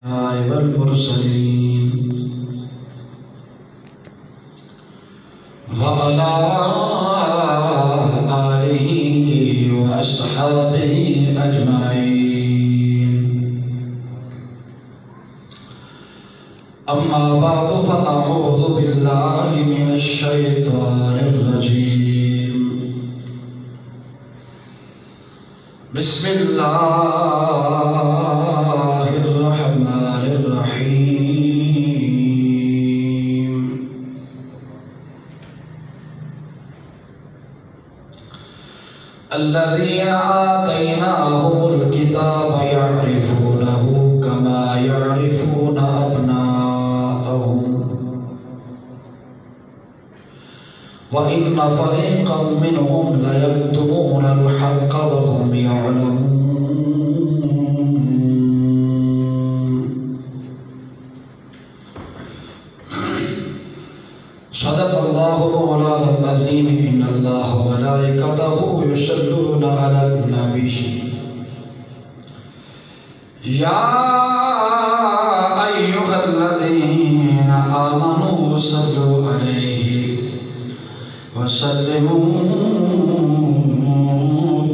والمرسلين وعلى آله وأصحابه أجمعين. أما بعد فأعوذ بالله من الشيطان الرجيم. بسم الله الرحمن الرحيم. الذين آتيناهم الكتاب يعرفونه كما يعرفون أبناءهم وإن فريقا منهم ليكتمون الحق وهم يعلمون. صدق الله مولانا العظيم. إن الله وملائكته يصلون على النبي يا أيها الذين آمنوا صلوا عليه وسلموا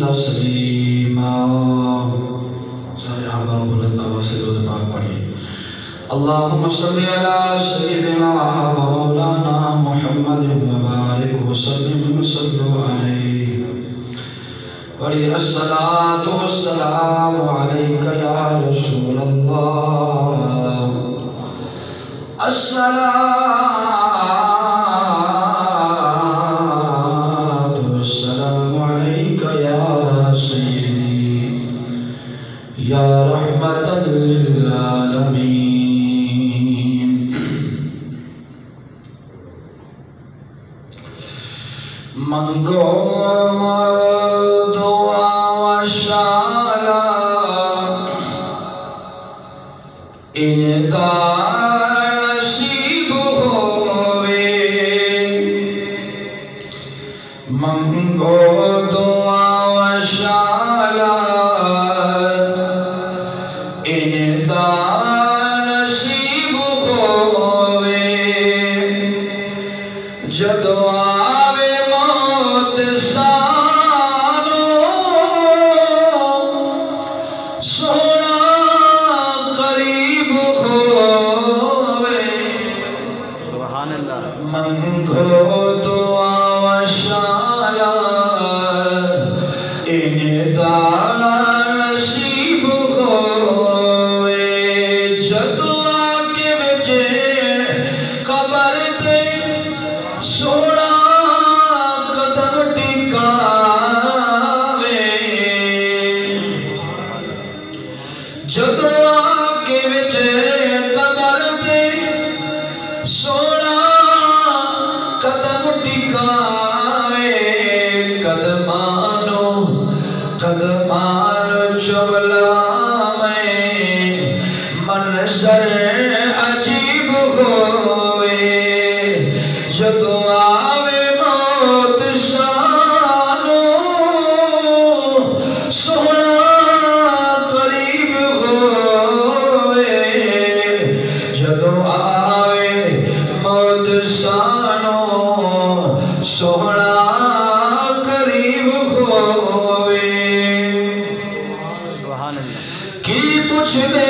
تسلیما. صحابہ بلند آواز سے درود پاک پڑھیے. اللہم صلی علی سیدنا مولانا محمد مبارک وسلم وصلوا علیہ. پڑھیے الصلاۃ والسلام علیک یا رسول اللہ. یا رحمت للعالمین. منگو دعا و شالا اندا نصیب ہوئے. منگو دعا و شالا نصیب ہوئے. جدو آوے موت سانو سونا قریب ہوئے. سبحان اللہ. منگو دعا و شالا اندا نصیب ہوئے. جدو آکے بچے قبر تے سونا قدم ٹکاوے. جدو آکے بچے قبر تے سونا قدم ٹکاوے. قدمانو چبلا میں منظر عجیب ہوئے. جدو آوے موت شانو سونا قریب ہوئے. جدو آوے موت شانو سونا قریب ہوئے. سبحان اللہ. کی پوچھ دے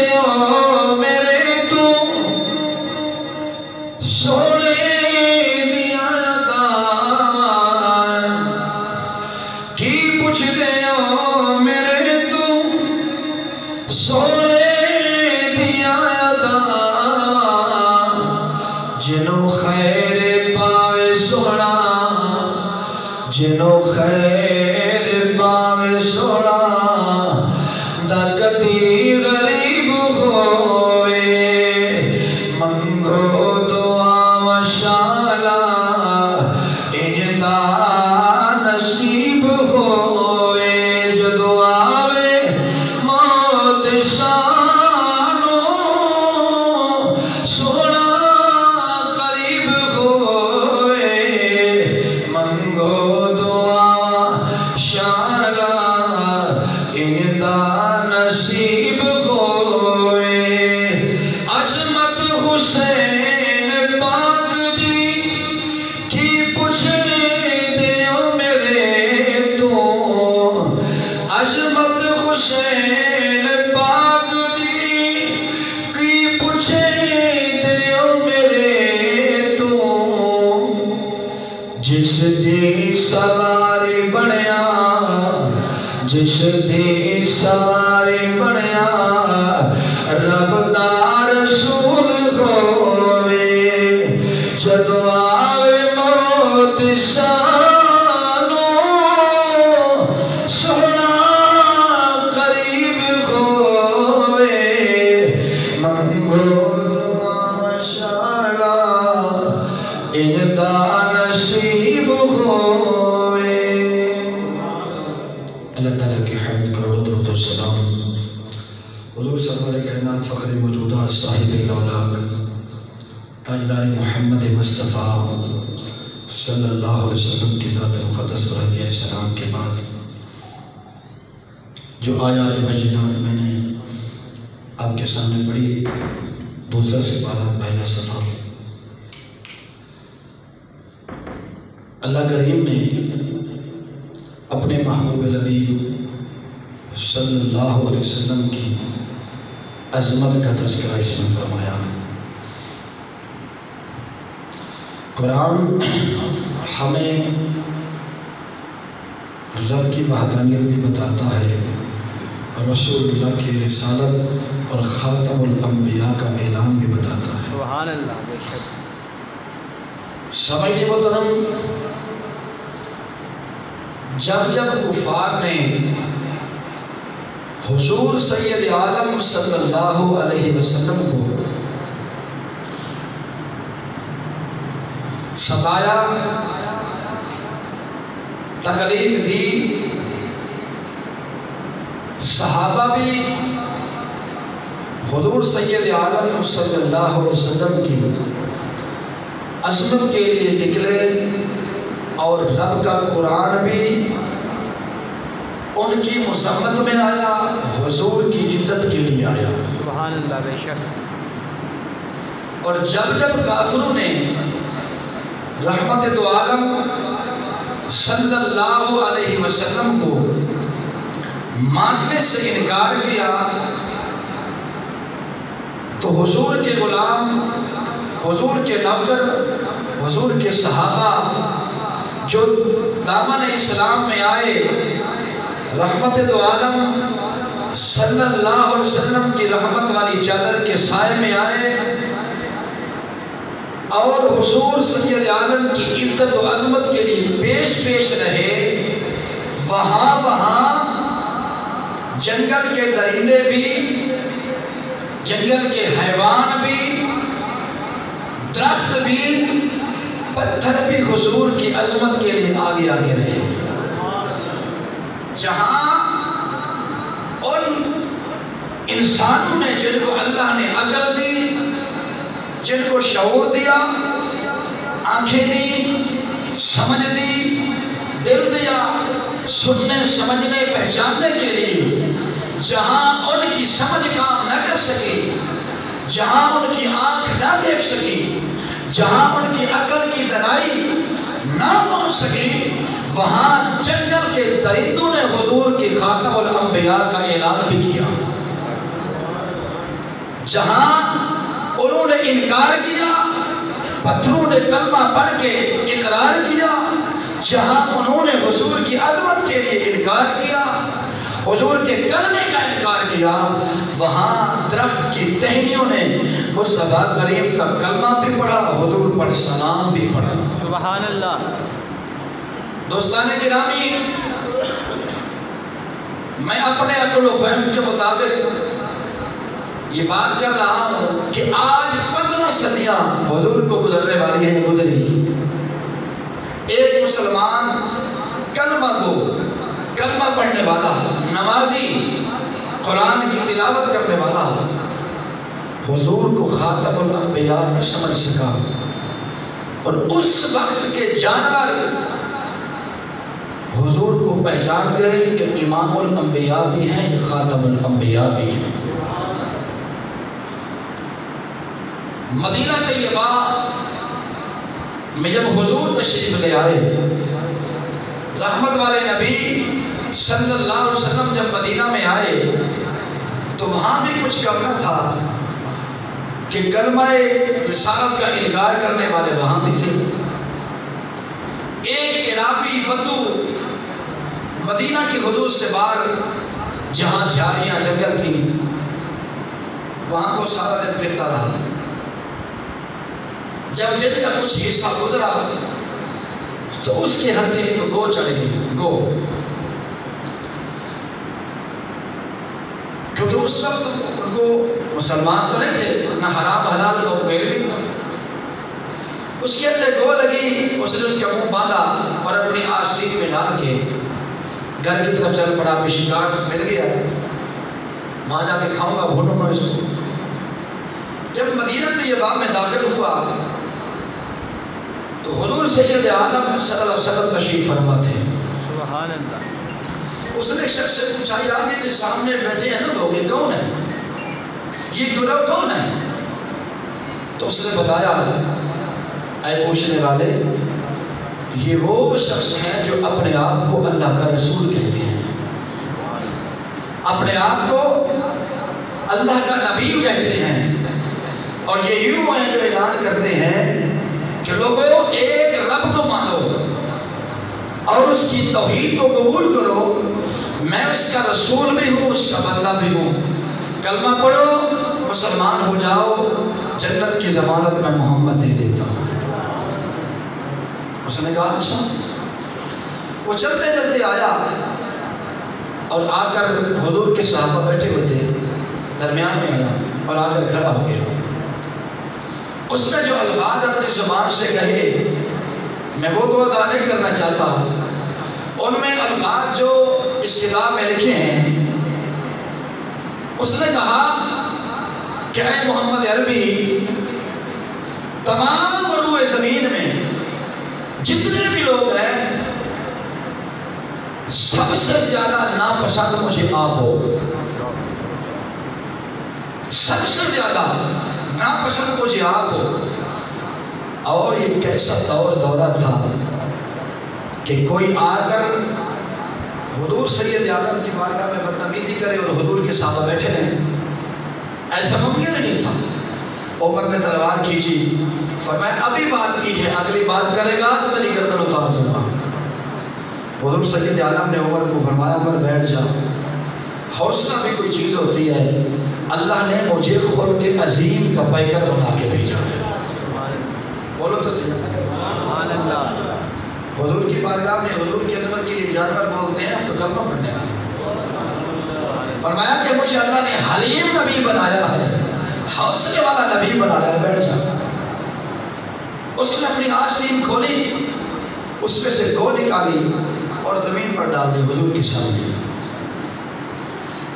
میرے تو سونے دیا دار. کی پوچھ دے میرے تو سونے دیا دار. جنوں خیر پاوے سونا جنوں خیر پاوے سونا دا کدی غریب ہوئے. منگو دعا و شالا اندا نصیب ہوئے. جدو آوے موت شانو سونا قریب ہوئے. منگو دعا رب دا رسول ہووے جدو آوے موت شانو سونا قریب ہووے منگو دعا شالا اندا نصیب ہووے۔ اللہ تعالیٰ کی حمد کروڑوں درود و سلام حضور سرور کائنات فخر موجودہ صاحب الاولاق تاجدار محمد مصطفیٰ صلی اللہ علیہ وسلم کی ذات مقدس پر ہدیہ سلام کے بعد جو آیات بینات میں نے آپ کے سامنے پڑھی، دوسرا سپارہ پہلا صفحہ، اللہ کریم نے اپنے محبوب لبیب صلی اللہ علیہ وسلم کی عظمت کا تذکرہ اس میں فرمایا۔ قرآن ہمیں رب کی وحدانیت بھی بتاتا ہے، رسول اللہ کی رسالت اور خاتم الانبیاء کا اعلان بھی بتاتا ہے۔ سبحان اللہ، بے شک۔ سمجھنے محترم، جب کفار نے حضور سید عالم صلی اللہ علیہ وسلم کو ستایا، تکلیف دی، صحابہ بھی حضور سید عالم صلی اللہ علیہ وسلم کی عظمت کے لیے نکلے اور رب کا قرآن بھی ان کی مذمت میں آیا، حضور کی عزت کے لیے آیا۔ سبحان اللہ، بے شک۔ اور جب کافروں نے رحمت دو عالم صلی اللہ علیہ وسلم کو ماننے سے انکار کیا تو حضور کے غلام، حضور کے نوکر، حضور کے صحابہ جو دامن اسلام میں آئے، رحمت دو عالم صلی اللہ علیہ وسلم کی رحمت والی چادر کے سائے میں آئے اور حضور سید عالم کی عزت و عظمت کے لیے پیش رہے، وہاں جنگل کے درندے بھی، جنگل کے حیوان بھی، درخت بھی، پتھر بھی حضور کی عظمت کے لیے آگے رہے۔ جہاں ان انسانوں نے جن کو اللہ نے عقل دی، جن کو شعور دیا، آنکھیں دی، سمجھ دی، دل دیا سننے، سمجھنے، پہچاننے کے لیے، جہاں ان کی سمجھ کام نہ کر سکی، جہاں ان کی آنکھ نہ دیکھ سکی، جہاں ان کی عقل کی دنائی نہ پہنچ سکی، وہاں جنگل کے درندوں نے حضور کی خاتم الانبیاء کا اعلان بھی کیا۔ جہاں انہوں نے انکار کیا، پتھروں نے کلمہ پڑھ کے اقرار کیا، جہاں انہوں نے حضور کی عظمت کے لیے انکار کیا، حضور کے کلمے کا انکار کیا، وہاں درخت کی ٹہنیوں نے مصطفیٰ کریم کا کلمہ بھی پڑھا، حضور پر سلام بھی پڑھا۔ سبحان اللہ۔ دوستان گرامی، میں اپنے عقل و فہم کے مطابق یہ بات کر رہا ہوں کہ آج 15 صدیاں حضور کو گزرنے والی ہیں، گزری۔ ایک مسلمان کلمہ پڑھنے والا، نمازی، قرآن کی تلاوت کرنے والا حضور کو خاتم الانبیاء نہ سمجھ سکا، اور اس وقت کے جانور حضور کو پہچان گئے کہ امام الانبیاء بھی ہیں، خاتم الانبیاء بھی ہیں۔ مدینہ طیبہ میں جب حضور تشریف لے آئے، رحمت والے نبی صلی اللہ علیہ وسلم جب مدینہ میں آئے تو وہاں بھی کچھ کرنا تھا کہ کلمہ رسالت کا انکار کرنے والے وہاں بھی تھے۔ ایک عرابی بدو مدینہ کی حدود سے باہر جہاں جھاڑیاں جنگل تھی، وہاں وہ سارا دن پھرتا رہا. جب دن کا کچھ حصہ گزرا تو اس کے ہتھے کو گو چڑھ گئی. گو کیونکہ اس وقت ان کو مسلمان تو نہیں تھے، نہ حرام حلال کا کوئی بھی تھا. اس کے ہتھے گو لگی، اس نے اس کا منہ باندھا اور اپنی آستین میں ڈال کے گھر کی طرف چل پڑا. شکار مل گیا، وہاں جا کے کھاؤں گا، بھونوں گا اس کو. جب مدینہ طیبہ میں داخل ہوا تو حضور سید عالم صلی اللہ علیہ وسلم تشریف فرما تھے. سبحان اللہ. اس نے ایک شخص سے پوچھا، یار یہ جو سامنے بیٹھے ہیں نا لوگ، یہ کون ہے؟ یہ گروہ کون ہے؟ تو اس نے بتایا، اے پوچھنے والے، یہ وہ شخص ہیں جو اپنے آپ کو اللہ کا رسول کہتے ہیں، اپنے آپ کو اللہ کا نبی کہتے ہیں، اور یہ یوں ہیں جو اعلان کرتے ہیں کہ لوگوں ایک رب کو مانو اور اس کی توحید کو قبول کرو، میں اس کا رسول بھی ہوں، اس کا بندہ بھی ہوں، کلمہ پڑھو، مسلمان ہو جاؤ، جنت کی ضمانت میں محمد دے دیتا ہوں. اس نے کہا اچھا. وہ چلتے چلتے آیا اور آ کر حضور کے صحابہ بیٹھے ہوئے تھے، درمیان میں آیا اور آ کر کھڑا ہو گیا. اس نے جو الفاظ اپنی زبان سے کہے، میں وہ تو ادا نہیں کرنا چاہتا، ان میں الفاظ جو اس کتاب میں لکھے ہیں، اس نے کہا کہ اے محمد عربی، تمام روئے زمین میں جتنے بھی لوگ ہیں، سب سے زیادہ ناپسند مجھے آپ ہو، سب سے زیادہ ناپسند مجھے آپ ہو. اور یہ کیسا دورہ تھا کہ کوئی آ کر حضور سید عالم کی بارگاہ میں بدتمیزی کرے اور حضور کے صحابہ بیٹھے رہیں، ایسا ممکن نہیں تھا. عمر نے تلوار کھینچی، فرمایا ابھی بات کی ہے، اگلی بات کرے گا تو تیری گردن اتار دوں گا. حضور سید عالم نے عمر کو فرمایا، عمر بیٹھ جا. حوصلہ بھی کوئی چیز ہوتی ہے. اللہ نے مجھے خلق عظیم کا پیکر بنا کے بھیجا ہے. بولو تو صحیح. سبحان اللہ. حضور کی بارگاہ میں حضور کی عظمت کے لیے جانور بولتے ہیں، اب تو کلمہ پڑھنے والے. فرمایا کہ مجھے اللہ نے حلیم نبی بنایا ہے، حوصلے والا نبی بنایا ہے، بیٹھ جا. اس نے اپنی آستین کھولی، اس میں سے گو نکالی اور زمین پر ڈال دی حضور کے سامنے.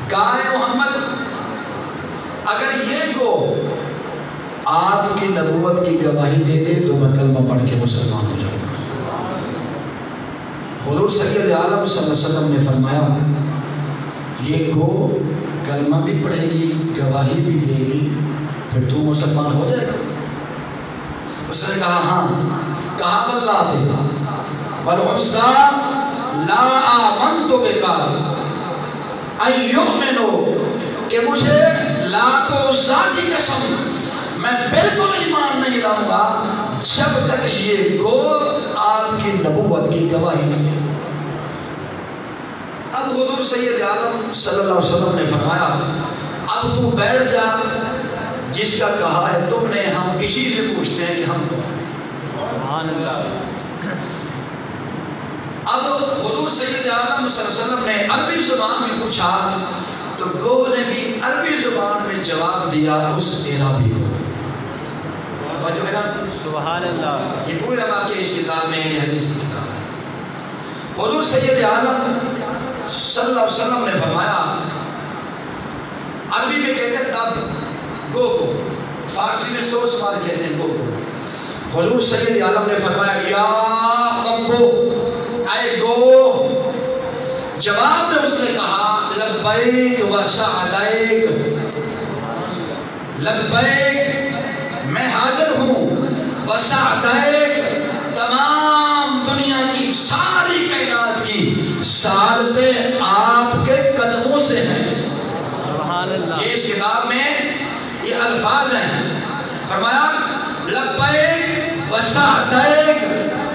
کہا ہے محمد، اگر یہ گو آپ کی نبوت کی گواہی دے دے تو میں کلمہ پڑھ کے مسلمان ہو جاؤں گا. حضور سید عالم صلی اللہ علیہ وسلم نے فرمایا، یہ گو کلمہ بھی پڑھے گی، گواہی بھی دے گی، پھر تو مسلمان ہو جائے گا. اس نے کہا ہاں. کہا واللہ والعزیٰ لا آمنت بک ان یؤمنوا، کہ مجھے لات و عزیٰ کی قسم میں بالکل ایمان نہیں لاؤں گا جب تک یہ گو آپ کی نبوت کی گواہی نہیں ہے. اب حضور سید عالم صلی اللہ علیہ وسلم نے فرمایا، اب تو بیٹھ جا، جس کا کہا ہے تم نے، ہم کسی سے پوچھتے ہیں کہ ہم کون ہیں. سبحان اللہ. اب حضور سید عالم صلی اللہ علیہ وسلم نے عربی زبان میں پوچھا تو گو نے بھی عربی زبان میں جواب دیا اس اعرابی کو. سبحان اللہ. یہ پورا واقعہ اس کتاب میں ہے، یہ حدیث کی کتاب ہے. حضور سید عالم صلی اللہ علیہ وسلم نے فرمایا، عربی میں کہتے ہیں تب گو کو، فارسی میں سو سوال کہتے ہیں گو کو. حضور سید عالم نے فرمایا یا تبو، اے گو. جواب میں اس نے کہا لبیک و سعدیک، لبیک میں حاضر ہوں، و سعدیک تمام دنیا کی ساری کائنات کی سعادتیں آپ کے قدموں سے ہیں. سبحان اللہ. یہ اس کتاب میں یہ الفاظ ہیں. فرمایا لبیک و سعدیک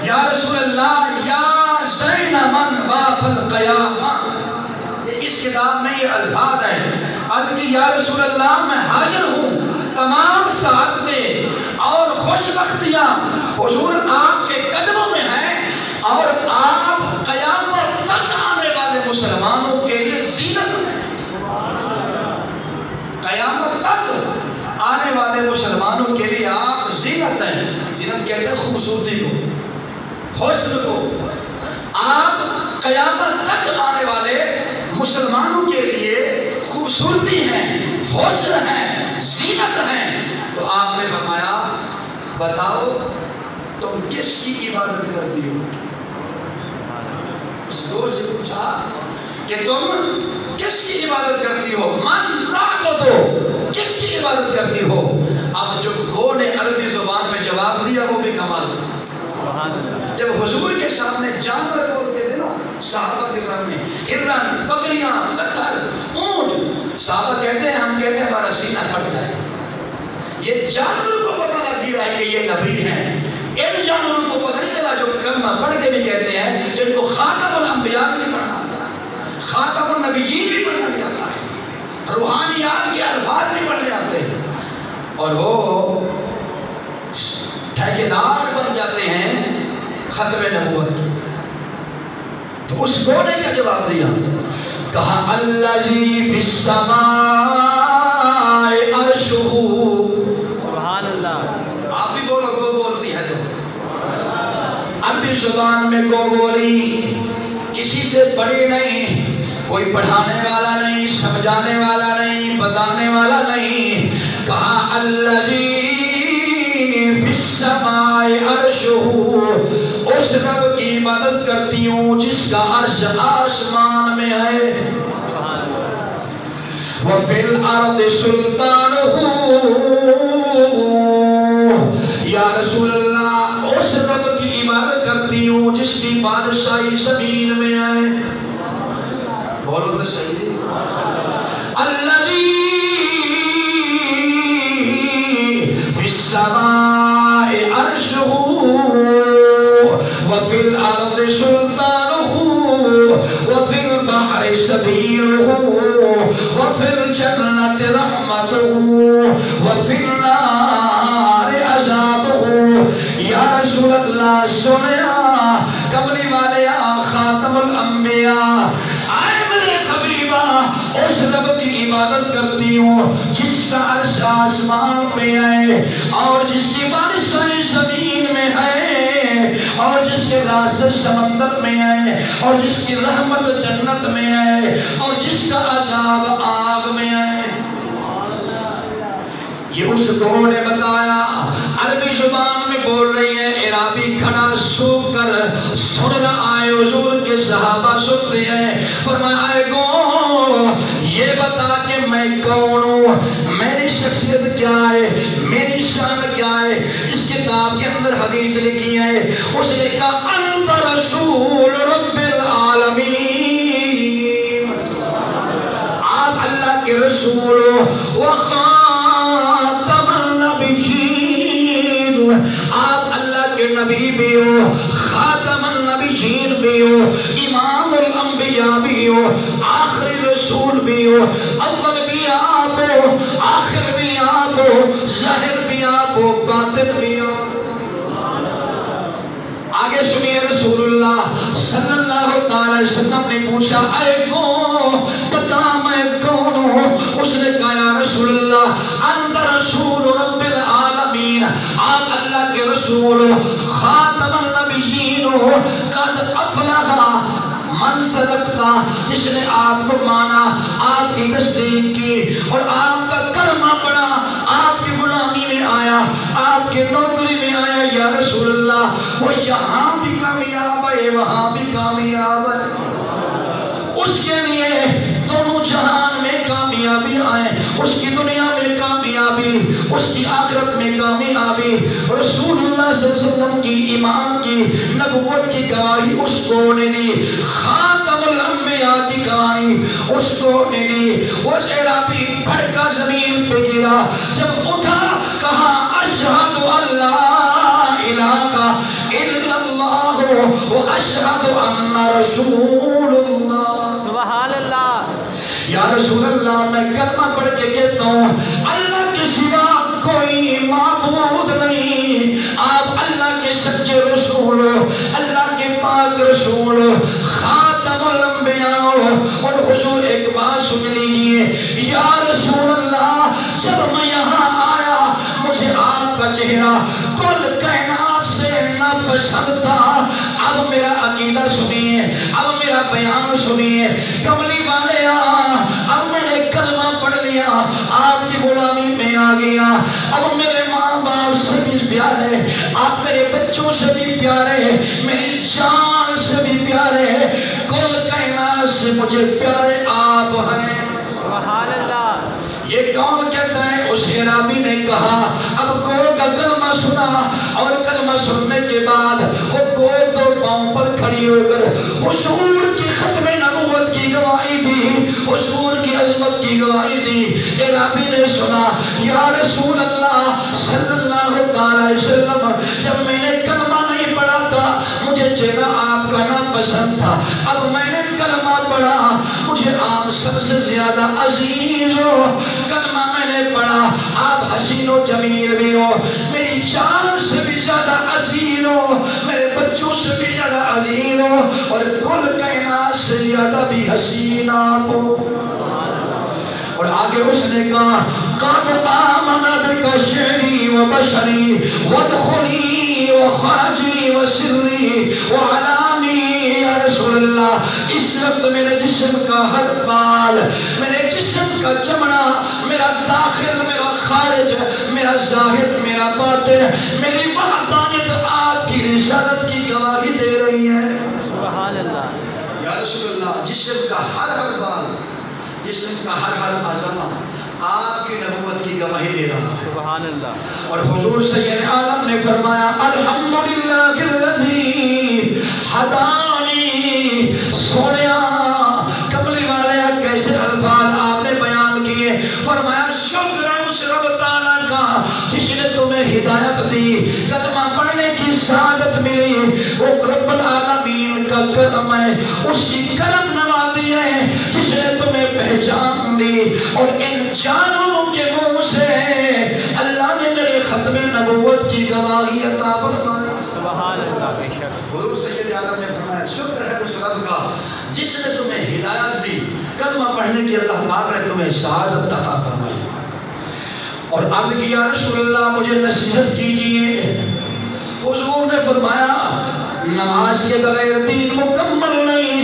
یا رسول اللہ یا زین من واف القیامہ. اس کتاب میں یہ الفاظ ہیں. عرض کی یا رسول اللہ میں حاضر ہوں، تمام سعادتیں اور خوشبختیاں حضور آپ کے قدموں میں ہیں، اور آپ قیامت تک آنے والے مسلمانوں کے لیے زینت ہیں۔ قیامت تک آنے والے مسلمانوں کے لیے آپ زینت ہیں۔ زینت کہتے ہیں خوبصورتی کو، حسن کو۔ آپ قیامت تک آنے والے مسلمانوں کے لیے خوبصورتی ہیں، حسن ہیں، زینت ہیں۔ تو آپ نے فرمایا بتاؤ تم کس کی عبادت کرتی ہو؟ اس دوست سے پوچھا کہ تم کس کی عبادت کرتی ہو؟ من تعبدو، کس کی عبادت کرتی ہو؟ اب جو گو نے عربی زبان میں جواب دیا وہ بھی کمال تھا۔ سبحان اللہ۔ جب حضور کے سامنے جانور بولتے تھے نا، صحابہ کے سامنے ہرن، بکریاں، پتھر، اونٹ، صحابہ کہتے ہیں ہم کہتے ہیں ہمارا سینہ پھٹ جائے۔ یہ جانور کو پتہ لگ گیا ہے کہ یہ نبی ہیں۔ ان جانوروں کو پتہ نہیں چلا جو کلمہ پڑھ کے بھی کہتے ہیں، جن کو خاتم الانبیاء بھی نہیں پڑھنا آتا، خاتم النبیین بھی پڑھنا نہیں آتا ہے، روحانیات کے الفاظ بھی پڑھنے آتے ہیں، اور وہ ٹھیکیدار بن جاتے ہیں ختم نبوت کی۔ تو اس کو نے کیا جواب دیا؟ کہا الذی فی السماء عرشہ۔ سبحان اللہ۔ آپ بھی بولو، گو بولتی ہے تو عربی زبان میں گو بولی کسی سے بڑی نہیں، کوئی پڑھانے والا نہیں، سمجھانے والا نہیں، بتانے والا نہیں۔ کہا الذی فی السماء عرشہ، اس رب کی عبادت کرتی ہوں جس کا عرش آسمان میں ہے۔ سبحان اللہ۔ وفی الارض سلطانہ، یا رسول اللہ اس رب کی عبادت کرتی ہوں جس کی بادشاہی زمین میں ہے۔ بولو تو صحیح۔ الذی فی السماء عرشہ وفی الارض سلطانہ وفی البحر سبیلہ وفی الجنت رحمتہ وفی النار عذابہ۔ یا رسول اللہ سنیا کملی والے خاتم الانبیاء، آئے میرے حبیبہ اس رب کی عبادت کرتی ہوں جس کا عرش آسمان میں ہے، اور جس کی بادشاہی زمین میں ہے، اور جس کے راستے سمندر میں ہے، اور جس کی رحمت جنت میں ہے، اور جس کا عذاب آگ میں ہے۔ یہ اس کو نے بتایا۔ عربی زبان میں بول رہی ہے، عربی کھڑا سو کر سن رہا ہے، حضور کے صحابہ سنتے ہیں۔ فرمایا اے گو یہ بتا کہ میں کون ہوں، میری شخصیت کیا ہے، میری شان کیا ہے۔ اس کتاب کے اندر حدیث لکھی ہے، اس نے کہا انت رسول رب العالمین، آپ اللہ کے رسول ہو، آپ اللہ کے نبی بھی ہو، خاتم النبیین بھی ہو، امام الانبیاء بھی ہو، آخری رسول بھی ہو، اول بھی آپ ہو، آخر بھی آپ ہو، ظاہر بھی آپ ہو، باطن بھی ہو۔ آگے سنیے، رسول اللہ صلی اللہ علیہ وسلم نے پوچھا اے کون، بتا میں کون ہوں؟ اس نے کہا یا رسول اللہ انت رسول رب العالمین، آپ اللہ کے رسول ہو، خاتم النبیین ہو، قد افلح من صدقتا، جس نے آپ کو مانا، آپ کی تصدیق کی اور آپ کا کلمہ پڑھا، آپ کی غلامی میں آیا، آپ کی نوکری میں آیا۔ یا رسول اللہ وہ یہاں بھی کامیاب ہے، وہاں بھی کامیاب ہے، اس کے لیے دونوں جہان میں کامیابی آئے، اس کی دنیا میں کامیابی، اس کی آخرت میں کامیابی۔ رسول اللہ صلی اللہ علیہ وسلم کی ایمان کی نبوت کی گواہی اس کو نے دی، خاتم الانبیاء کی گواہی اس کو نے دی۔ وہ اعرابی بھڑکا زمین پہ گرا، جب اٹھا کہا اشہد اللہ الہ الا اللہ و اشہد ان رسول اللہ۔ سبحان اللہ۔ یا رسول اللہ میں کلمہ دیتا ہوں اللہ کے سوا کوئی معبود نہیں، آپ اللہ کے سچے رسول ہو، اللہ کے پاک رسول ہو، خاتم الانبیاء ہو۔ اور حضور ایک بات سن لیجئے، یا رسول اللہ جب میں یہاں آیا مجھے آپ کا چہرہ کل کائنات سے ناپسند تھا، اب میرا عقیدہ سنیے، اب میرا بیان سنیے، کملی والے اب میں نے کلمہ پڑھ لیا، آپ کی غلامی میں آ گیا، اب میرے ماں باپ سے بھی پیارے، آپ میرے بچوں سے بھی پیارے، میری جان سے بھی پیارے، کل کائنات سے مجھے پیارے آپ ہیں۔ سبحان اللہ۔ یہ کون کہتا ہے؟ اس عرابی نے کہا، اب کو کا کلمہ سنا اور کلمہ سننے کے بعد وہ کو تو پاؤں پر کھڑی ہو کر حضور کی ختم نبوت کی گواہی دی، حضور کی عظمت کی گواہی دی۔ عرابی نے سنا، یا رسول اللہ صلی اللہ علیہ وسلم جب میں نے کلمہ نہیں پڑھا تھا مجھے چہرہ آپ کا ناپسند تھا، اب میں نے کلمہ پڑھا مجھے آپ سب سے زیادہ عزیز ہو، کلمہ میں نے پڑھا آپ حسین و جمیل بھی ہو، میری جان سے بھی زیادہ عزیز ہو، میرے بچوں سے بھی زیادہ عزیز ہو، اور کل کائنات سے زیادہ بھی حسین آپ ہو۔ اور آگے اس نے کہا، قَدْ آمَنَ بِكَ شِعْرِي وَبَشَرِي وَادْخُلِي وَخَرَجِي وَسِرِّي وَعَلَانِي۔ یا رسول اللہ اس وقت میرے جسم کا ہر بال، میرے جسم کا چمڑا، میرا داخل، میرا خارج، میرا ظاہر، میرا باطن، میری وحدانیت آپ کی رسالت کی گواہی دے رہی ہے۔ سبحان اللہ۔ یا رسول اللہ جسم کا ہر بال، جسم کا ہر عضلہ آپ کی نبوت کی گواہی دے رہا ہے۔ سبحان اللہ۔ اور حضور سید عالم نے فرمایا، الحمدللہ الذی ہدانی۔ سونیا کملی والے کیسے الفاظ آپ نے بیان کیے، فرمایا شکر ہے اس رب تعالیٰ کا جس نے تمہیں ہدایت دی، کلمہ پڑھنے کی سعادت ملی، وہ رب العالمین کا کرم ہے، اس کی کرم نوازی ہے جس نے تمہیں پہچان دی، اور ان جانوروں کے منہ سے اللہ نے میرے ختم نبوت کی گواہی عطا فرمائی۔ سبحان اللہ۔ بے شک حضور سید عالم نے فرمایا شکر ہے اس رب کا جس نے تمہیں ہدایت دی، کلمہ پڑھنے کی اللہ پاک نے تمہیں سعادت عطا فرمائی۔ اور اب کہ یا رسول اللہ مجھے نصیحت کیجئے، حضور نے فرمایا نماز کے بغیر دین مکمل نہیں،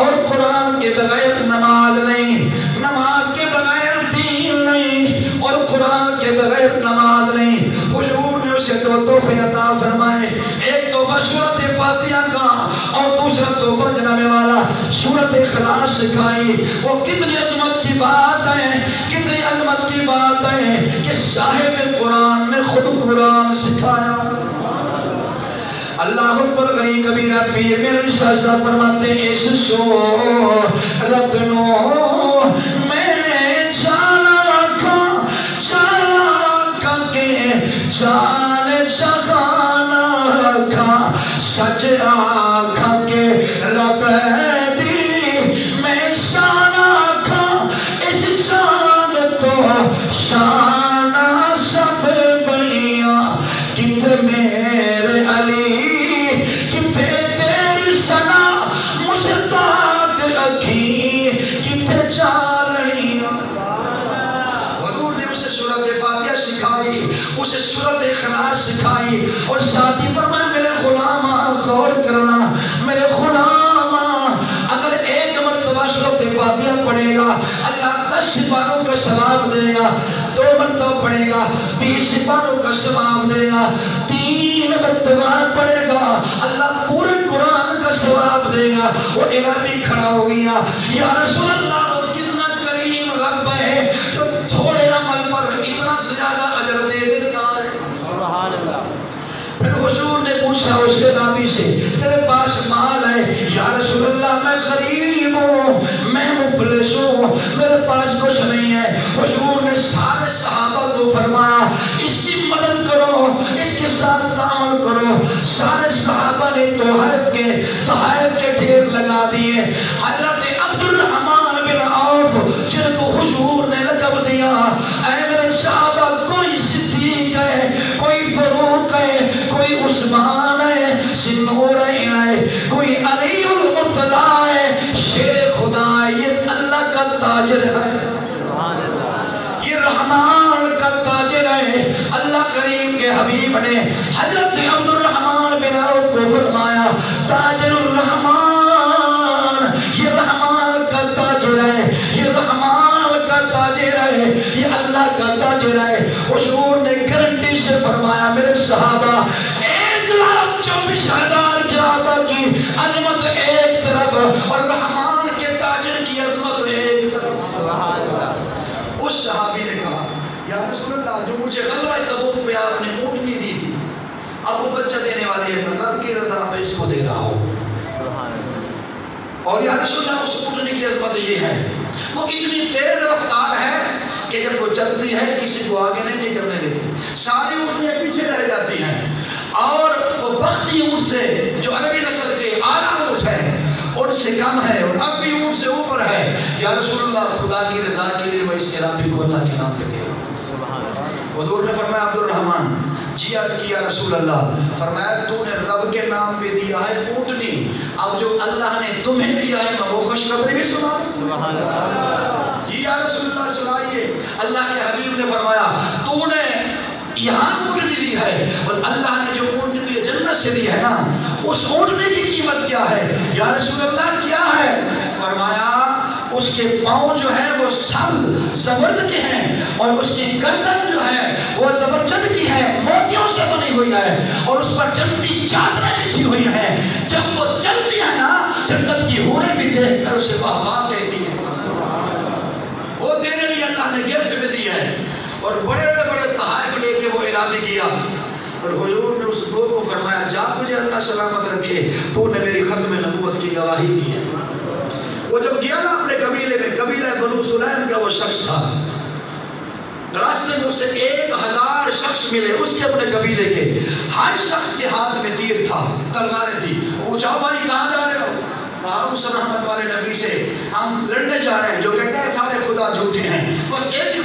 اور قرآن کے بغیر نماز نہیں، نماز کے بغیر دین نہیں، اور قرآن کے بغیر نماز نہیں۔ حضور نے اسے دو تحفے عطا فرمائے، ایک تحفہ سورۃ فاتحہ کا اور دوسرا تحفہ جناب والا سورۃ اخلاص سکھائی۔ وہ کتنی عظمت کی بات ہے، کتنی عظمت کی بات ہے کہ صاحب قرآن نے خود قرآن سکھایا۔ اللہ اکبر غنی کبیرہ پیر میرے شاہزادہ فرماتے ہیں اس صورت نو میں جانا کھا کے جان جہانا کھا سچ آکھا کے رب دی میں شانا کھا اس شان تو شانہ سب بنیا کتنے میرے علی اسے سورۃ اخلاص سکھائی، اور ساتھ ہی فرمایا میرے غلامہ غور کرنا، میرے غلامہ اگر ایک مرتبہ سورۃ فاتحہ پڑھے گا اللہ 10 سپاروں کا ثواب دے گا، 2 مرتبہ پڑھے گا 20 سپاروں کا ثواب دے گا، 3 مرتبہ پڑھے گا اللہ پورے قرآن کا ثواب دے گا۔ وہ عرابی کھڑا ہو گیا، یا رسول اللہ وہ کتنا کریم رب ہے جو تھوڑے عمل پر اتنا زیادہ اجر دے دیتا ہے۔ سبحان اللہ۔ پھر حضور نے پوچھا اس کے نبی سے تیرے پاس مال ہے؟ یا رسول اللہ میں غریب ہوں، میں مفلس ہوں، میرے پاس کچھ نہیں ہے۔ حضور نے سارے صحابہ کو فرمایا اس کی مدد کرو، اس کے ساتھ تعاون کرو۔ سارے صحابہ نے تحائف کے ڈھیر لگا دیے۔ حضرت عبد الرحمن بن عوف جن کو حضور نے لقب دیا کریم کے حبیب نے حضرت عبد الرحمن بن عوف کو فرمایا تاجر الرحمن، یہ رحمان کا تاجر ہے، یہ رحمان کا تاجر ہے، یہ اللہ کا تاجر ہے۔ حضور نے گارنٹی سے فرمایا میرے صحابہ 1,24,000 کعبہ کی عظمت ایک طرف اور رحمان کے تاجر کی عظمت ایک طرف۔ سبحان اللہ۔ اس صحابی نے کہا یا رسول اللہ جو مجھے غزوہ تبوک پہ آپ نے اونٹنی دی تھی اب وہ بچہ دینے والی ہے، رب کی رضا میں اس کو دے رہا ہوں۔ سبحان اللہ۔ اور یا رسول اللہ اس اونٹنی کی عظمت یہ ہے وہ اتنی تیز رفتار ہے کہ جب وہ چلتی ہے کسی کو آگے نہیں نکلنے دیتی، ساری اونٹنیاں پیچھے رہ جاتی ہیں، اور وہ بختی اونٹ سے جو عربی نسل کے اعلیٰ اونٹ ہے ان سے کم ہے اور اب بھی اونٹ سے اوپر ہے۔ یا رسول اللہ خدا کی رضا کے لیے میں اس عرابی کو اللہ کے نام پہ دے رہا ہوں۔ سبحان اللہ۔ حضور نے فرمایا عبد الرحمن جی عرض کیا رسول اللہ، فرمایا تو نے رب کے نام پہ دیا ہے اونٹنی، اب جو اللہ نے تمہیں دیا ہے میں وہ خوشخبری بھی سنا دوں۔ سبحان اللہ۔ جی یا رسول اللہ سنائیے۔ اللہ کے حبیب نے فرمایا تو نے یہاں اونٹنی دی ہے اور اللہ نے جو اونٹنی تجھے جنت سے دی ہے نا اس اونٹنی کی قیمت کیا ہے؟ یا رسول اللہ کیا ہے؟ فرمایا اس کے پاؤں جو ہیں وہ سب زبرد کے ہیں اور اس کی گردن جو ہے وہ زبرجد کی ہے، موتیوں سے بنی ہوئی ہے اور اس پر جنتی چادریں بچھی ہوئی ہیں، جب وہ چلتی ہے نا جنت کی حوریں بھی دیکھ کر اسے واہ واہ کہتی ہیں۔ وہ تیرے لیے اللہ نے گفٹ میں دی ہے۔ اور بڑے بڑے تحائف لے کے وہ اعلان کیا اور حضور نے اس دو کو فرمایا جا تجھے اللہ سلامت رکھے، تو نے میری ختم نبوت کی گواہی دی ہے۔ وہ جب گیا نا اپنے قبیلے میں، قبیلہ بنو سلیم کا وہ شخص تھا، راستے میں اسے 1,000 شخص ملے اس کے اپنے قبیلے کے، ہر شخص کے ہاتھ میں تیر تھا، تلواریں تھی۔ پوچھا بھائی کہاں جا رہے ہو؟ اس رحمت والے نبی سے ہم لڑنے جا رہے ہیں جو کہتے ہیں سارے خدا جھوٹے ہیں، بس ایک ہی